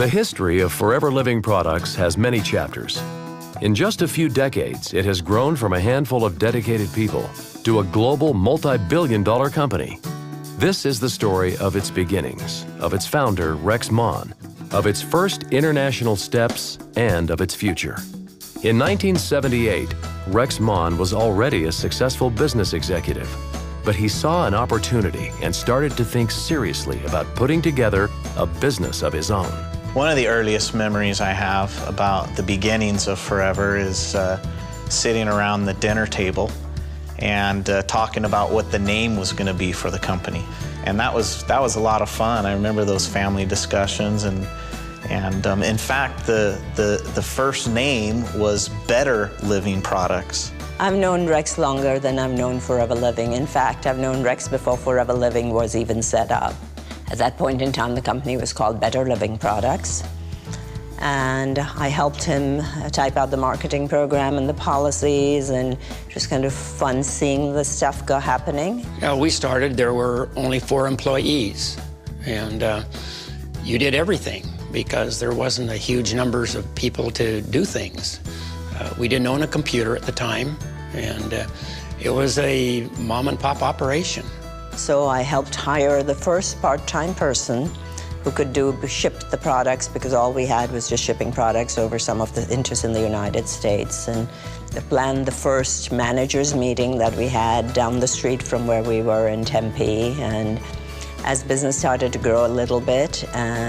The history of Forever Living Products has many chapters. In just a few decades, it has grown from a handful of dedicated people to a global multi-billion-dollar company. This is the story of its beginnings, of its founder, Rex Mann, of its first international steps, and of its future. In 1978, Rex Mann was already a successful business executive, but he saw an opportunity and started to think seriously about putting together a business of his own. One of the earliest memories I have about the beginnings of Forever is sitting around the dinner table and talking about what the name was going to be for the company. And that was a lot of fun. I remember those family discussions, and in fact, the first name was Better Living Products. I've known Rex longer than I've known Forever Living. In fact, I've known Rex before Forever Living was even set up. At that point in time, the company was called Better Living Products. And I helped him type out the marketing program and the policies, and it was kind of fun seeing the stuff go happening. We started, there were only 4 employees, and you did everything because there wasn't a huge numbers of people to do things. We didn't own a computer at the time, and it was a mom-and-pop operation. So I helped hire the first part-time person who could ship the products, because all we had was just shipping products over some of the interests in the United States. And planned the first managers meeting that we had down the street from where we were in Tempe. And as business started to grow a little bit,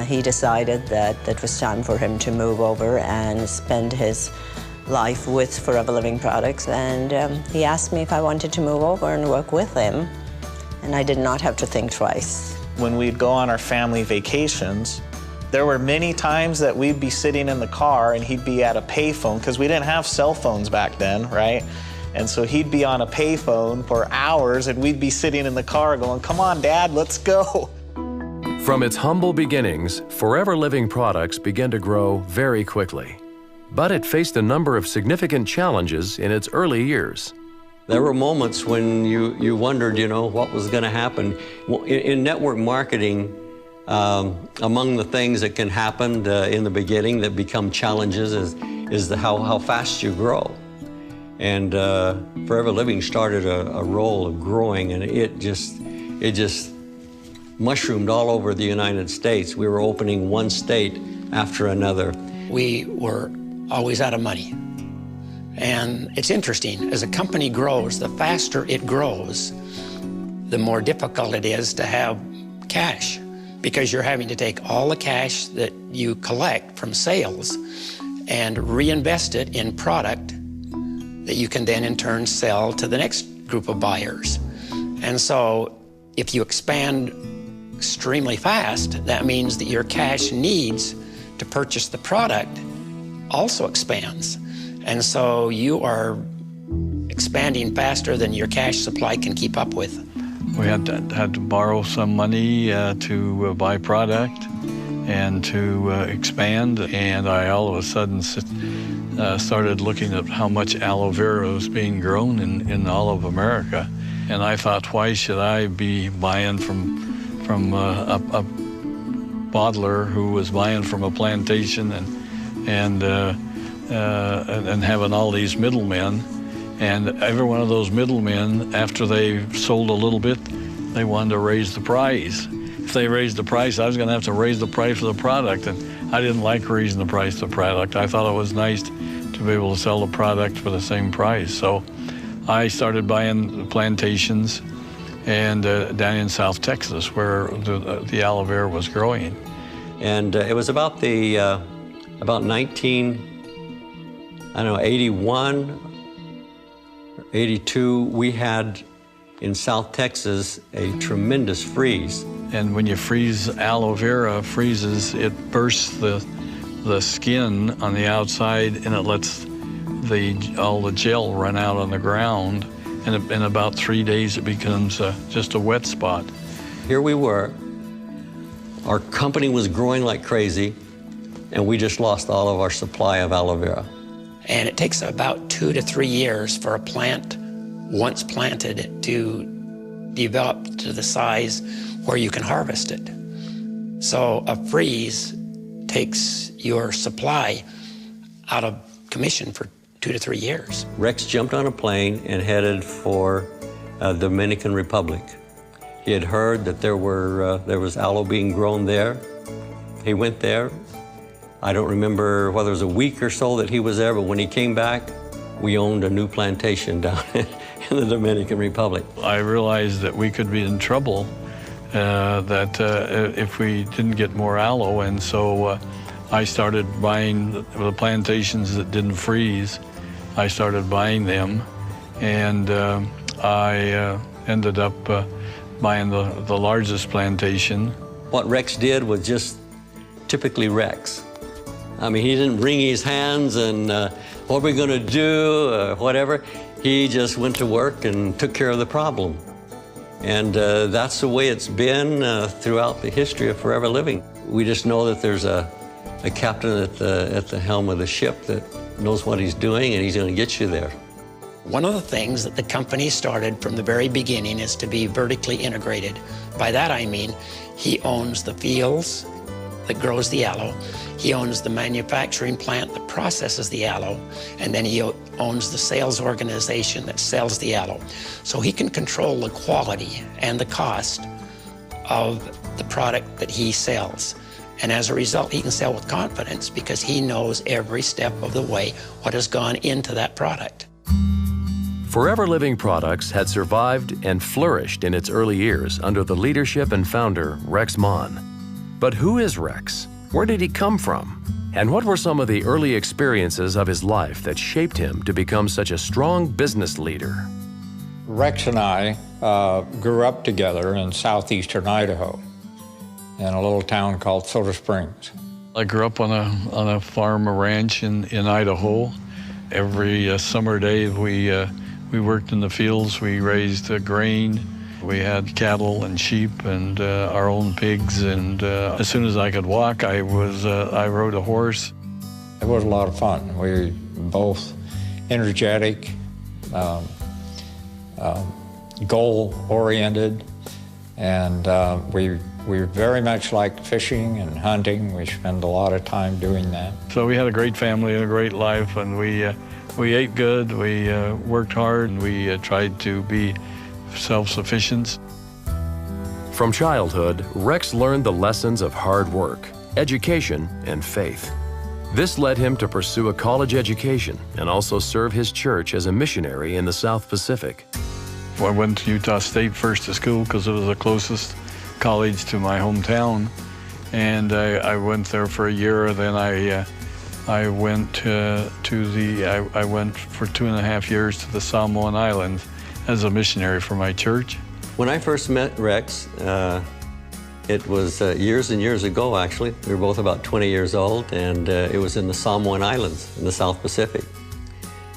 he decided that it was time for him to move over and spend his life with Forever Living Products. And he asked me if I wanted to move over and work with him. And I did not have to think twice. When we'd go on our family vacations, there were many times that we'd be sitting in the car and he'd be at a payphone, because we didn't have cell phones back then, right? And so he'd be on a payphone for hours, and we'd be sitting in the car going, "Come on, Dad, let's go." From its humble beginnings, Forever Living Products began to grow very quickly. But it faced a number of significant challenges in its early years. There were moments when you wondered, what was going to happen. Well, in network marketing, among the things that can happen in the beginning that become challenges is how fast you grow. And Forever Living started a role of growing, and it just mushroomed all over the United States. We were opening one state after another. We were always out of money. And it's interesting, as a company grows, the faster it grows, the more difficult it is to have cash, because you're having to take all the cash that you collect from sales and reinvest it in product that you can then in turn sell to the next group of buyers. And so if you expand extremely fast, that means that your cash needs to purchase the product also expands. And so you are expanding faster than your cash supply can keep up with. We had to borrow some money to buy product and to expand. And I all of a sudden started looking at how much aloe vera was being grown in all of America. And I thought, why should I be buying from a bottler who was buying from a plantation and having all these middlemen, and every one of those middlemen, after they sold a little bit, they wanted to raise the price. If they raised the price, I was going to have to raise the price of the product, and I didn't like raising the price of the product. I thought it was nice to be able to sell the product for the same price. So I started buying plantations and down in South Texas, where the aloe vera was growing. And it was about 81, 82, we had in South Texas a tremendous freeze. And when you freeze aloe vera, freezes, it bursts the skin on the outside, and it lets all the gel run out on the ground. And in about 3 days, it becomes just a wet spot. Here we were, our company was growing like crazy, and we just lost all of our supply of aloe vera. And it takes about 2 to 3 years for a plant, once planted, to develop to the size where you can harvest it. So a freeze takes your supply out of commission for 2 to 3 years. Rex jumped on a plane and headed for Dominican Republic. He had heard that there was aloe being grown there. He went there. I don't remember whether it was a week or so that he was there, but when he came back, we owned a new plantation down in the Dominican Republic. I realized that we could be in trouble, if we didn't get more aloe, and so I started buying the plantations that didn't freeze. I started buying them, and I ended up buying the largest plantation. What Rex did was just typically Rex. I mean, he didn't wring his hands and what are we going to do, whatever. He just went to work and took care of the problem. And that's the way it's been throughout the history of Forever Living. We just know that there's a captain at the helm of the ship that knows what he's doing, and he's going to get you there. One of the things that the company started from the very beginning is to be vertically integrated. By that I mean he owns the fields that grows the aloe, he owns the manufacturing plant that processes the aloe, and then he owns the sales organization that sells the aloe. So he can control the quality and the cost of the product that he sells. And as a result, he can sell with confidence because he knows every step of the way what has gone into that product. Forever Living Products had survived and flourished in its early years under the leadership and founder, Rex Mon. But who is Rex? Where did he come from? And what were some of the early experiences of his life that shaped him to become such a strong business leader? Rex and I grew up together in southeastern Idaho in a little town called Soda Springs. I grew up on a farm, a ranch in Idaho. Every summer day we worked in the fields. We raised grain. We had cattle and sheep and our own pigs. And as soon as I could walk, I rode a horse. It was a lot of fun. We were both energetic, goal-oriented, and we very much liked fishing and hunting. We spent a lot of time doing that. So we had a great family and a great life, and we ate good, we worked hard, and we tried to be self-sufficient. From childhood, Rex learned the lessons of hard work, education, and faith. This led him to pursue a college education and also serve his church as a missionary in the South Pacific. I went to Utah State first to school because it was the closest college to my hometown, and I went there for a year. Then I went for 2.5 years to the Samoan Islands as a missionary for my church. When I first met Rex, it was years and years ago, actually. We were both about 20 years old, and it was in the Samoan Islands in the South Pacific.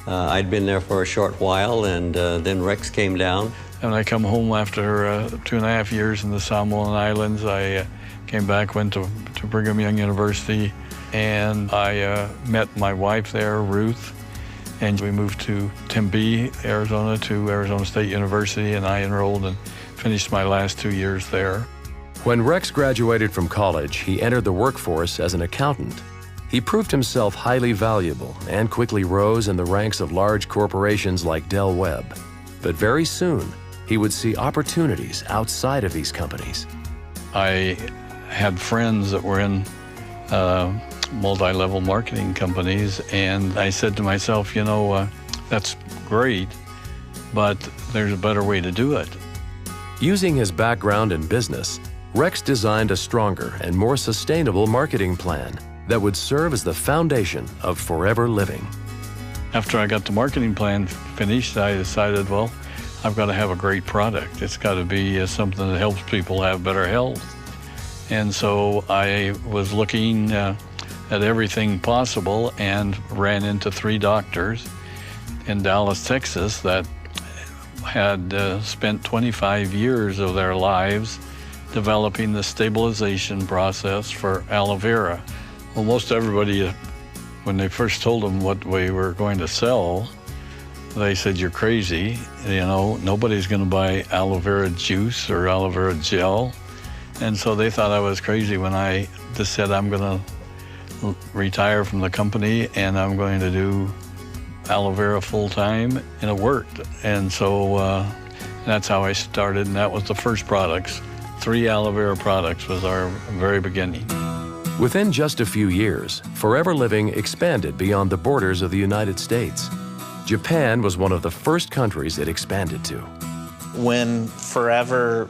I'd been there for a short while, and then Rex came down. And I come home after 2.5 years in the Samoan Islands. I came back, went to Brigham Young University, and I met my wife there, Ruth, and we moved to Tempe, Arizona, to Arizona State University, and I enrolled and finished my last 2 years there. When Rex graduated from college, he entered the workforce as an accountant. He proved himself highly valuable and quickly rose in the ranks of large corporations like Del Webb. But very soon, he would see opportunities outside of these companies. I had friends that were in multi-level marketing companies, and I said to myself, you know, that's great, but there's a better way to do it. Using his background in business, Rex designed a stronger and more sustainable marketing plan that would serve as the foundation of Forever Living. After I got the marketing plan finished, I decided, well, I've got to have a great product. It's got to be something that helps people have better health. And so I was looking at everything possible and ran into 3 doctors in Dallas, Texas that had spent 25 years of their lives developing the stabilization process for aloe vera. Well, most everybody, when they first told them what we were going to sell, they said, you're crazy. You know, nobody's going to buy aloe vera juice or aloe vera gel. And so they thought I was crazy when I just said, I'm going to retire from the company and I'm going to do aloe vera full-time, and it worked. And so that's how I started, and that was the first products. 3 aloe vera products was our very beginning. Within just a few years, Forever Living expanded beyond the borders of the United States. Japan was one of the first countries it expanded to. When Forever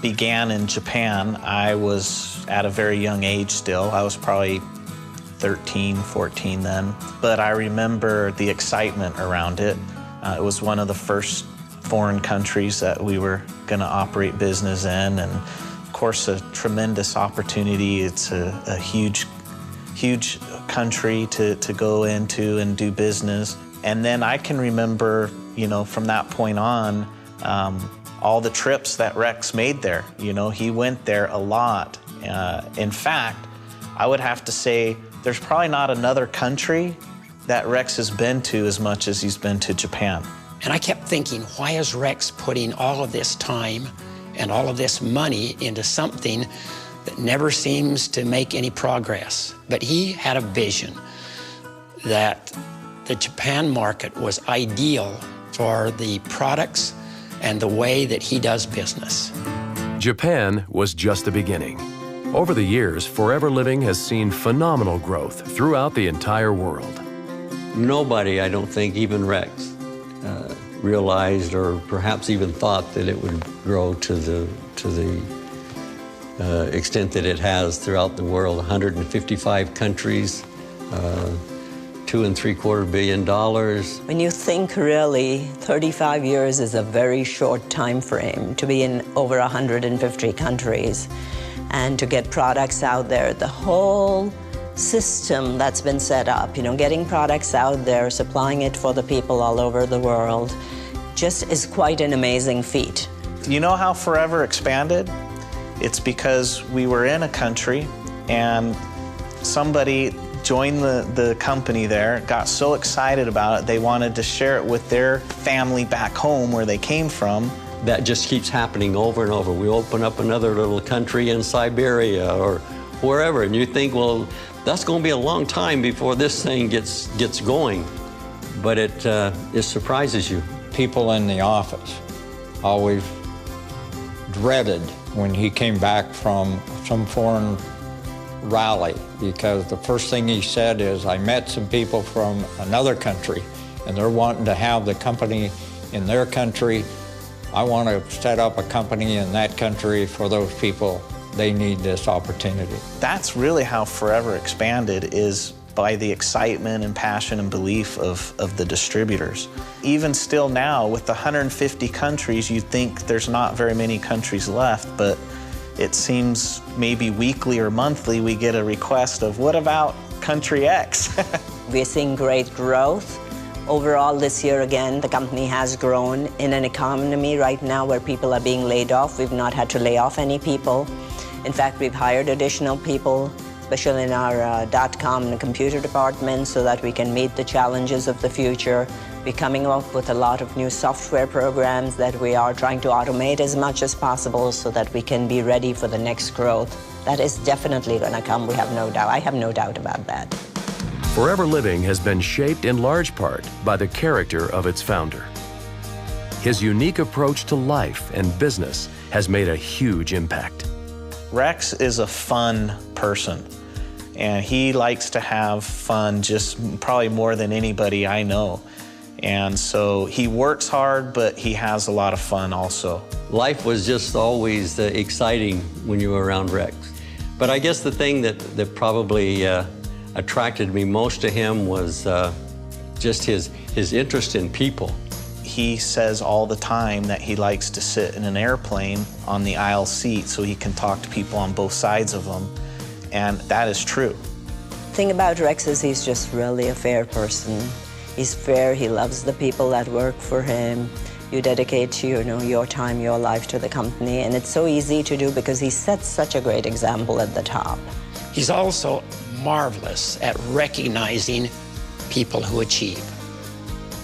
began in Japan, I was at a very young age still. I was probably 13, 14 then. But I remember the excitement around it. It was one of the first foreign countries that we were going to operate business in, and of course a tremendous opportunity. It's a huge country to go into and do business. And then I can remember, you know, from that point on, all the trips that Rex made there. You know, he went there a lot. In fact, I would have to say there's probably not another country that Rex has been to as much as he's been to Japan. And I kept thinking, why is Rex putting all of this time and all of this money into something that never seems to make any progress? But he had a vision that the Japan market was ideal for the products and the way that he does business. Japan was just the beginning. Over the years, Forever Living has seen phenomenal growth throughout the entire world. Nobody, I don't think, even Rex, realized or perhaps even thought that it would grow to the extent that it has throughout the world. 155 countries, $2.75 billion. When you think really, 35 years is a very short time frame to be in over 150 countries and to get products out there. The whole system that's been set up, you know, getting products out there, supplying it for the people all over the world, just is quite an amazing feat. You know how Forever expanded? It's because we were in a country and somebody joined the company there, got so excited about it, they wanted to share it with their family back home where they came from. That just keeps happening over and over. We open up another little country in Siberia or wherever, and you think, well, that's going to be a long time before this thing gets going. But it surprises you. People in the office always dreaded when he came back from some foreign rally, because the first thing he said is, I met some people from another country and they're wanting to have the company in their country. I want to set up a company in that country for those people. They need this opportunity. That's really how Forever expanded, is by the excitement and passion and belief of the distributors. Even still now, with the 150 countries, you'd think there's not very many countries left, but it seems maybe weekly or monthly we get a request of, what about country X? We're seeing great growth. Overall, this year again, the company has grown in an economy right now where people are being laid off. We've not had to lay off any people. In fact, we've hired additional people, especially in our .com and computer department, so that we can meet the challenges of the future. We're coming up with a lot of new software programs that we are trying to automate as much as possible so that we can be ready for the next growth. That is definitely going to come, we have no doubt. I have no doubt about that. Forever Living has been shaped in large part by the character of its founder. His unique approach to life and business has made a huge impact. Rex is a fun person, and he likes to have fun just probably more than anybody I know. And so he works hard, but he has a lot of fun also. Life was just always exciting when you were around Rex. But I guess the thing that probably attracted me most to him was just his interest in people. He says all the time that he likes to sit in an airplane on the aisle seat so he can talk to people on both sides of them, and that is true. The thing about Rex is he's just really a fair person. He's fair, he loves the people that work for him. You dedicate, you know, your time, your life to the company, and it's so easy to do because he sets such a great example at the top. He's also marvelous at recognizing people who achieve.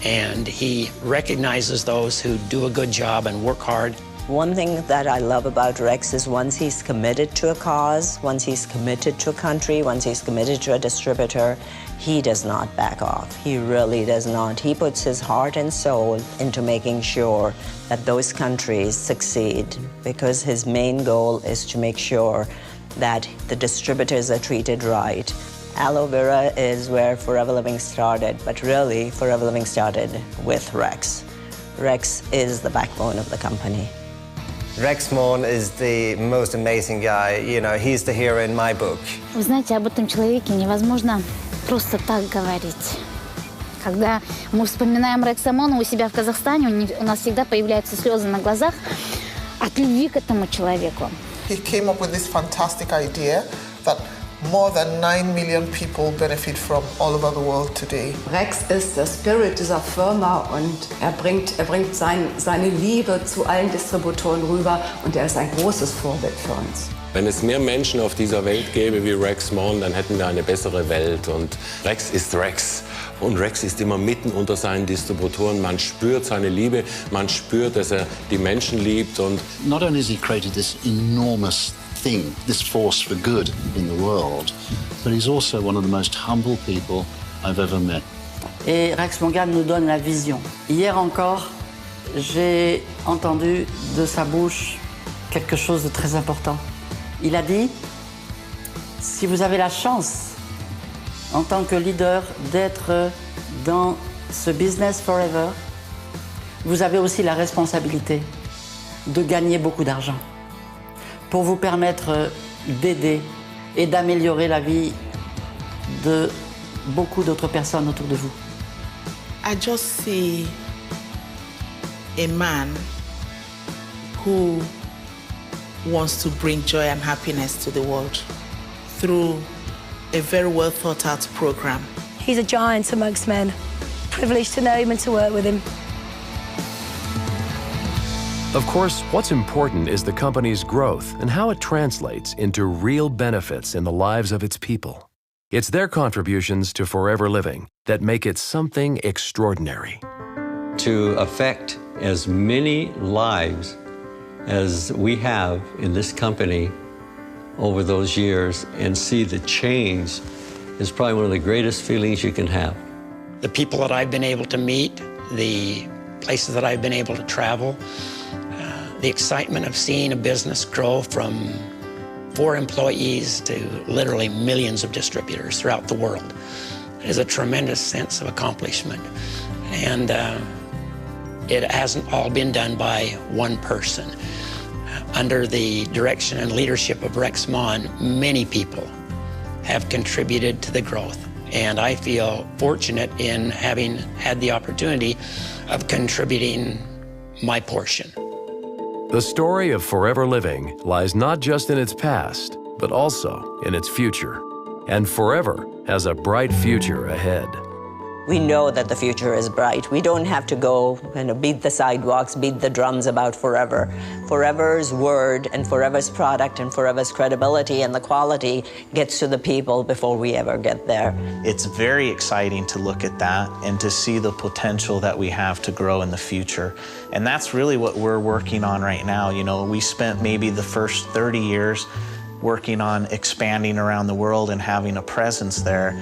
And he recognizes those who do a good job and work hard, One thing that I love about Rex is once he's committed to a cause, once he's committed to a country, once he's committed to a distributor, he does not back off. He really does not. He puts his heart and soul into making sure that those countries succeed, because his main goal is to make sure that the distributors are treated right. Aloe vera is where Forever Living started, but really Forever Living started with Rex. Rex is the backbone of the company. Rex Mohn is the most amazing guy. You know, he's the hero in my book. Вы знаете, об этом человеке невозможно просто так говорить. Когда мы вспоминаем Рекса Mohна у себя в Казахстане, у нас всегда появляются слезы на глазах от любви к этому человеку. He came up with this fantastic idea that more than 9 million people benefit from all over the world today. Rex ist der Spirit dieser Firma und er bringt seine Liebe zu allen Distributoren rüber und er ist ein großes Vorbild für uns. Wenn es mehr Menschen auf dieser Welt gäbe wie Rex Mohn, dann hätten wir eine bessere Welt. Und Rex ist Rex. Und Rex ist immer mitten unter seinen Distributoren. Man spürt seine Liebe, man spürt, dass er die Menschen liebt. Und not only has he created this enormous thing, this force for good in the world, but he's also one of the most humble people I've ever met. Et Rex Mohn nous donne la vision. Hier encore, j'ai entendu de sa bouche quelque chose de très important. Il a dit, si vous avez la chance, en tant que leader, d'être dans ce business forever, vous avez aussi la responsabilité de gagner beaucoup d'argent pour vous permettre d'aider et d'améliorer la vie de beaucoup d'autres personnes autour de vous. I just see a man who wants to bring joy and happiness to the world through a very well thought out program. He's a giant amongst men. Privileged to know him and to work with him. Of course, what's important is the company's growth and how it translates into real benefits in the lives of its people. It's their contributions to Forever Living that make it something extraordinary. To affect as many lives as we have in this company over those years and see the change is probably one of the greatest feelings you can have. The people that I've been able to meet, the places that I've been able to travel, the excitement of seeing a business grow from 4 employees to literally millions of distributors throughout the world is a tremendous sense of accomplishment. And it hasn't all been done by one person. Under the direction and leadership of Rex Mohn, many people have contributed to the growth. And I feel fortunate in having had the opportunity of contributing my portion. The story of Forever Living lies not just in its past, but also in its future. And Forever has a bright future ahead. We know that the future is bright. We don't have to go and beat the sidewalks, beat the drums about Forever. Forever's word and Forever's product and Forever's credibility and the quality gets to the people before we ever get there. It's very exciting to look at that and to see the potential that we have to grow in the future. And that's really what we're working on right now. You know, we spent maybe the first 30 years working on expanding around the world and having a presence there.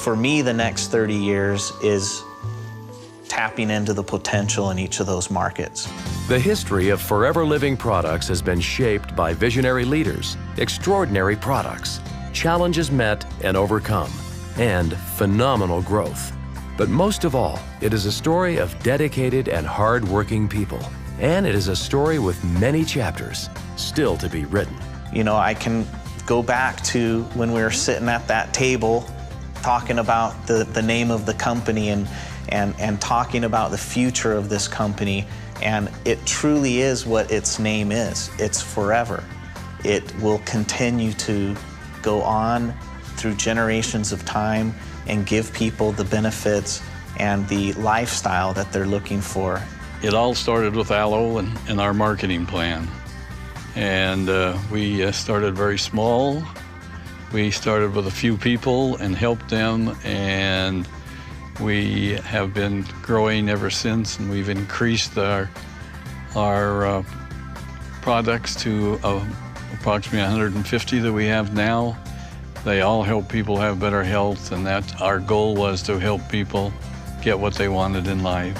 For me, the next 30 years is tapping into the potential in each of those markets. The history of Forever Living products has been shaped by visionary leaders, extraordinary products, challenges met and overcome, and phenomenal growth. But most of all, it is a story of dedicated and hard-working people. And it is a story with many chapters still to be written. You know, I can go back to when we were sitting at that table talking about the name of the company and talking about the future of this company. And it truly is what its name is. It's forever. It will continue to go on through generations of time and give people the benefits and the lifestyle that they're looking for. It all started with Aloe and our marketing plan. And we started very small. We started with a few people and helped them, and we have been growing ever since, and we've increased our products to approximately 150 that we have now. They all help people have better health, and that our goal was to help people get what they wanted in life.